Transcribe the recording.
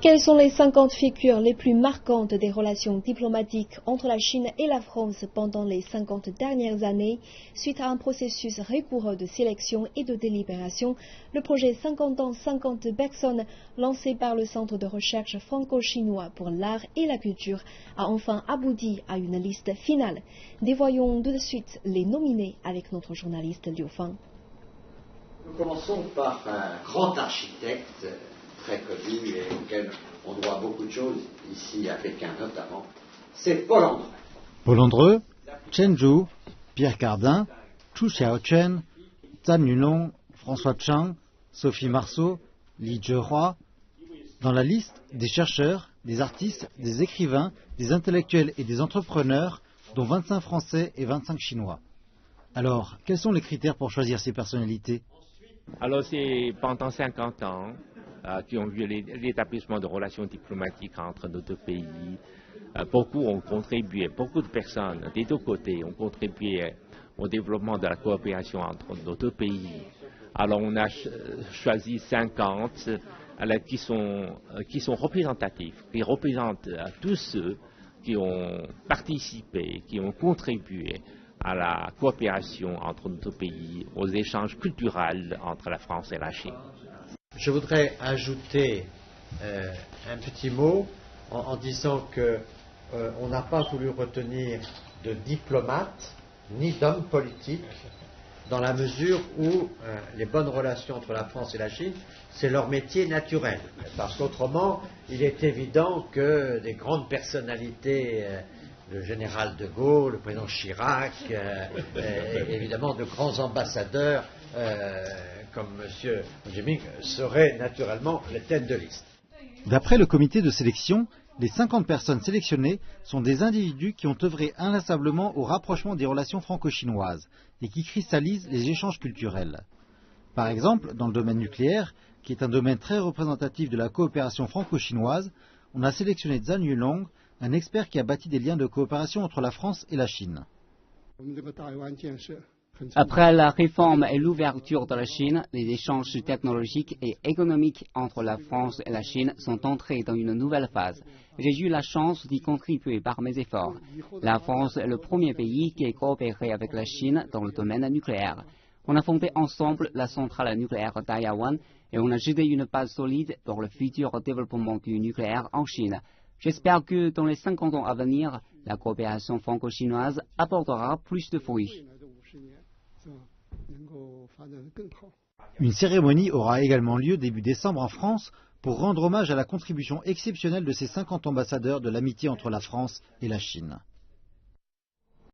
Quelles sont les 50 figures les plus marquantes des relations diplomatiques entre la Chine et la France pendant les 50 dernières années? Suite à un processus rigoureux de sélection et de délibération, le projet 50 ans 50 personnes lancé par le Centre de recherche franco-chinois pour l'art et la culture a enfin abouti à une liste finale. Dévoyons tout de suite les nominés avec notre journaliste Liu Fang. Nous commençons par un grand architecte très connu et auquel on doit beaucoup de choses, ici à Pékin notamment, c'est Paul Andreu. Paul Andreu, Chen Zhu, Pierre Cardin, Chu Xiaochen, Zhan Yulong, François Chang, Sophie Marceau, Li Zhehua. Dans la liste, des chercheurs, des artistes, des écrivains, des intellectuels et des entrepreneurs, dont 25 Français et 25 Chinois. Alors, quels sont les critères pour choisir ces personnalités? Alors, c'est pendant 50 ans qui ont vu l'établissement de relations diplomatiques entre nos deux pays. Beaucoup ont contribué, beaucoup de personnes des deux côtés ont contribué au développement de la coopération entre nos deux pays. Alors, on a choisi 50 qui sont représentatifs, qui représentent tous ceux qui ont participé, qui ont contribué à la coopération entre nos deux pays, aux échanges culturels entre la France et la Chine. Je voudrais ajouter un petit mot en disant qu'on n'a pas voulu retenir de diplomates ni d'hommes politiques dans la mesure où les bonnes relations entre la France et la Chine, c'est leur métier naturel. Parce qu'autrement, il est évident que des grandes personnalités, le général de Gaulle, le président Chirac, évidemment de grands ambassadeurs comme M. Ho Chi Minh seraient naturellement les têtes de liste. D'après le comité de sélection, les 50 personnes sélectionnées sont des individus qui ont œuvré inlassablement au rapprochement des relations franco-chinoises et qui cristallisent les échanges culturels. Par exemple, dans le domaine nucléaire, qui est un domaine très représentatif de la coopération franco-chinoise, on a sélectionné Zhan Yulong, un expert qui a bâti des liens de coopération entre la France et la Chine. Après la réforme et l'ouverture de la Chine, les échanges technologiques et économiques entre la France et la Chine sont entrés dans une nouvelle phase. J'ai eu la chance d'y contribuer par mes efforts. La France est le premier pays qui a coopéré avec la Chine dans le domaine nucléaire. On a fondé ensemble la centrale nucléaire d'Ayawan et on a jeté une base solide pour le futur développement du nucléaire en Chine. J'espère que dans les 50 ans à venir, la coopération franco-chinoise apportera plus de fruits. Une cérémonie aura également lieu début décembre en France pour rendre hommage à la contribution exceptionnelle de ces 50 ambassadeurs de l'amitié entre la France et la Chine.